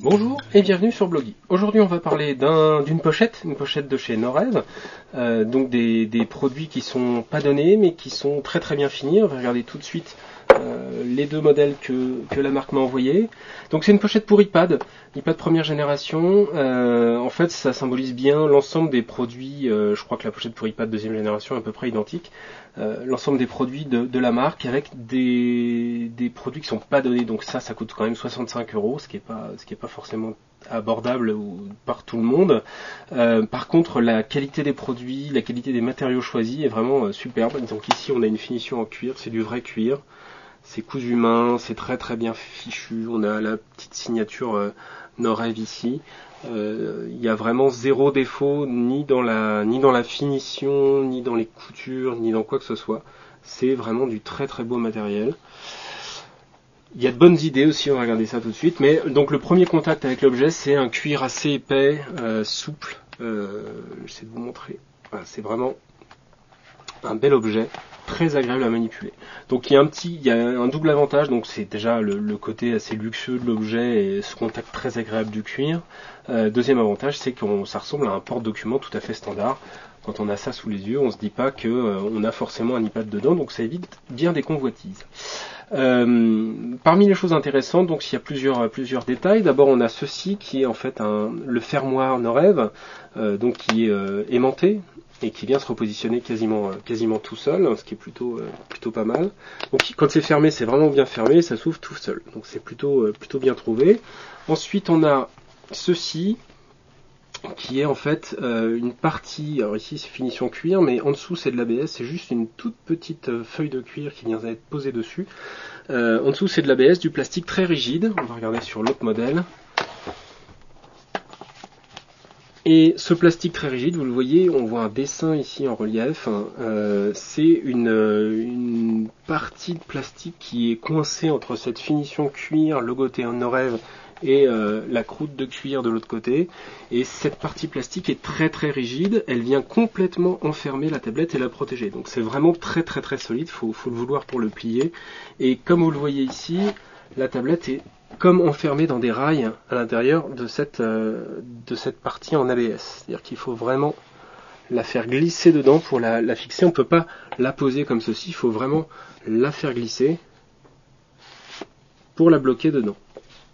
Bonjour et bienvenue sur Blogy. Aujourd'hui on va parler d'une pochette, une pochette de chez Norev, donc des produits qui sont pas donnés mais qui sont très très bien finis. On va regarder tout de suite les deux modèles que la marque m'a envoyés. Donc c'est une pochette pour iPad première génération. En fait ça symbolise bien l'ensemble des produits, je crois que la pochette pour iPad deuxième génération est à peu près identique. L'ensemble des produits de la marque avec des produits qui sont pas donnés, donc ça coûte quand même 65 €, ce qui est pas forcément abordable par tout le monde. Par contre, la qualité des produits, la qualité des matériaux choisis est vraiment superbe. Donc ici on a une finition en cuir, c'est du vrai cuir, c'est cousu main, c'est très très bien fichu. On a la petite signature Norev ici. Il y a vraiment zéro défaut ni dans la finition, ni dans les coutures, ni dans quoi que ce soit. C'est vraiment du très très beau matériel. Il y a de bonnes idées aussi, on va regarder ça tout de suite. Mais donc le premier contact avec l'objet, c'est un cuir assez épais, souple. J'essaie de vous montrer. Voilà, c'est vraiment un bel objet, très agréable à manipuler. Donc il y a un double avantage, donc c'est déjà le côté assez luxueux de l'objet et ce contact très agréable du cuir. Deuxième avantage, c'est que ça ressemble à un porte-document tout à fait standard. Quand on a ça sous les yeux, on se dit pas que on a forcément un iPad dedans, donc ça évite bien des convoitises. Parmi les choses intéressantes, donc il y a plusieurs détails. D'abord, on a ceci qui est en fait le fermoir Norev, donc qui est aimanté et qui vient se repositionner quasiment tout seul, ce qui est plutôt pas mal. Donc quand c'est fermé, c'est vraiment bien fermé, ça s'ouvre tout seul. Donc c'est plutôt bien trouvé. Ensuite, on a ceci qui est en fait une partie, alors ici c'est finition cuir, mais en dessous c'est de l'ABS, c'est juste une toute petite feuille de cuir qui vient d'être posée dessus. En dessous c'est de l'ABS, du plastique très rigide, on va regarder sur l'autre modèle. Et ce plastique très rigide, vous le voyez, on voit un dessin ici en relief, c'est une partie de plastique qui est coincée entre cette finition cuir logotée en Norev et la croûte de cuir de l'autre côté. Et cette partie plastique est très très rigide, elle vient complètement enfermer la tablette et la protéger. Donc c'est vraiment très très très solide, faut le vouloir pour le plier. Et comme vous le voyez ici, la tablette est comme enfermée dans des rails à l'intérieur de cette partie en ABS. C'est-à-dire qu'il faut vraiment la faire glisser dedans pour la fixer. On ne peut pas la poser comme ceci, il faut vraiment la faire glisser pour la bloquer dedans.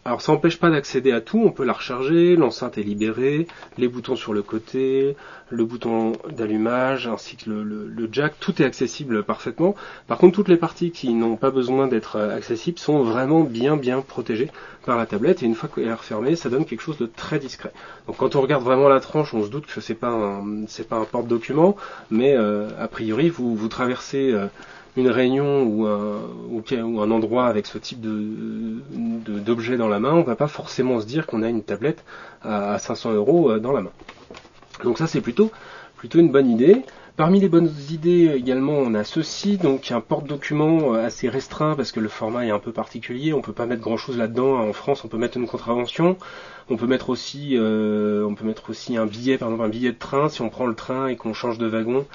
Alors ça n'empêche pas d'accéder à tout, on peut la recharger, l'enceinte est libérée, les boutons sur le côté, le bouton d'allumage ainsi que le jack, tout est accessible parfaitement. Par contre toutes les parties qui n'ont pas besoin d'être accessibles sont vraiment bien protégées par la tablette et une fois qu'elle est refermée, ça donne quelque chose de très discret. Donc quand on regarde vraiment la tranche, on se doute que c'est pas un porte-document, mais a priori vous traversez une réunion ou un endroit avec ce type d'objet dans la main, on va pas forcément se dire qu'on a une tablette à 500 € dans la main. Donc ça c'est plutôt une bonne idée. Parmi les bonnes idées également, on a ceci, donc un porte-document assez restreint parce que le format est un peu particulier, on peut pas mettre grand chose là-dedans. En France, on peut mettre une contravention, on peut mettre aussi un billet, par exemple un billet de train. Si on prend le train et qu'on change de wagon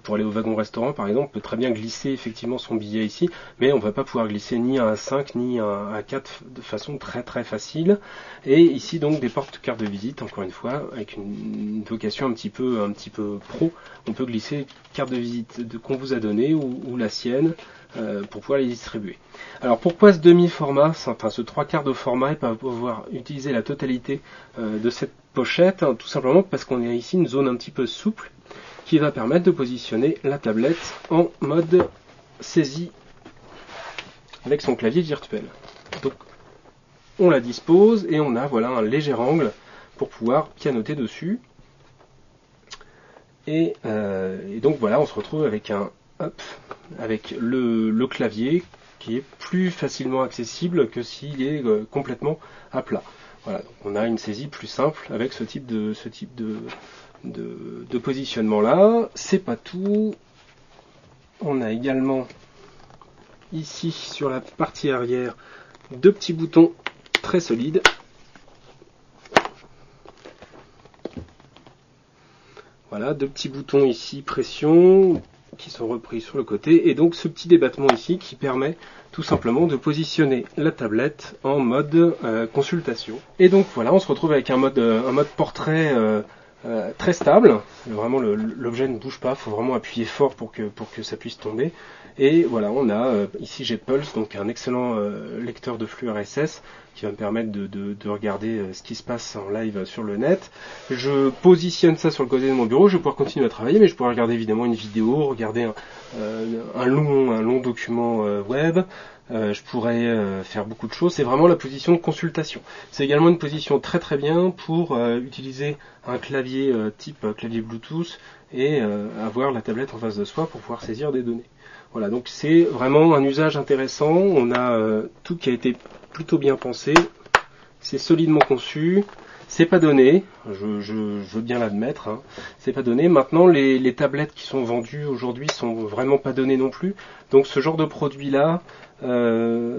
pour aller au wagon restaurant par exemple, on peut très bien glisser effectivement son billet ici, mais on ne va pas pouvoir glisser ni un A5 ni un A4 de façon très très facile. Et ici donc des porte-cartes de visite, encore une fois, avec une vocation un petit peu pro. On peut glisser carte de visite qu'on vous a donnée ou la sienne pour pouvoir les distribuer. Alors pourquoi ce demi-format, enfin ce 3/4 de format et pas pouvoir utiliser la totalité de cette pochette? Tout simplement parce qu'on a ici une zone un petit peu souple qui va permettre de positionner la tablette en mode saisie avec son clavier virtuel. Donc on la dispose et on a voilà un léger angle pour pouvoir pianoter dessus. Et donc voilà, on se retrouve avec avec le clavier qui est plus facilement accessible que s'il est complètement à plat. Voilà, donc on a une saisie plus simple avec ce type de positionnement là. C'est pas tout. On a également ici sur la partie arrière deux petits boutons très solides. Voilà, deux petits boutons ici, pression, qui sont repris sur le côté, et donc ce petit débattement ici qui permet tout simplement de positionner la tablette en mode consultation. Et donc voilà, on se retrouve avec un mode portrait très stable. Vraiment l'objet ne bouge pas, il faut vraiment appuyer fort pour que ça puisse tomber. Et voilà, on a ici j'ai Pulse, donc un excellent lecteur de flux RSS qui va me permettre de regarder ce qui se passe en live sur le net. Je positionne ça sur le côté de mon bureau, je vais pouvoir continuer à travailler, mais je pourrais regarder évidemment une vidéo, regarder un long document web. Je pourrais faire beaucoup de choses. C'est vraiment la position de consultation. C'est également une position très très bien pour utiliser un clavier type clavier Bluetooth et avoir la tablette en face de soi pour pouvoir saisir des données. Voilà, donc c'est vraiment un usage intéressant. On a tout qui a été plutôt bien pensé. C'est solidement conçu. C'est pas donné, je veux bien l'admettre, hein. C'est pas donné. Maintenant, les tablettes qui sont vendues aujourd'hui sont vraiment pas données non plus. Donc ce genre de produit-là,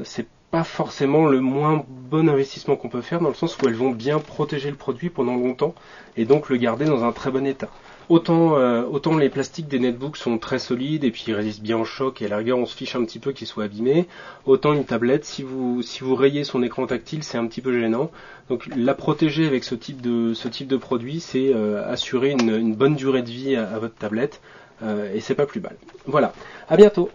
c'est pas forcément le moins bon investissement qu'on peut faire, dans le sens où elles vont bien protéger le produit pendant longtemps et donc le garder dans un très bon état. Autant les plastiques des netbooks sont très solides et puis ils résistent bien au choc et à la rigueur on se fiche un petit peu qu'ils soient abîmés, autant une tablette, si vous rayez son écran tactile, c'est un petit peu gênant. Donc la protéger avec ce type de produit, c'est assurer une bonne durée de vie à votre tablette et c'est pas plus mal. Voilà, à bientôt.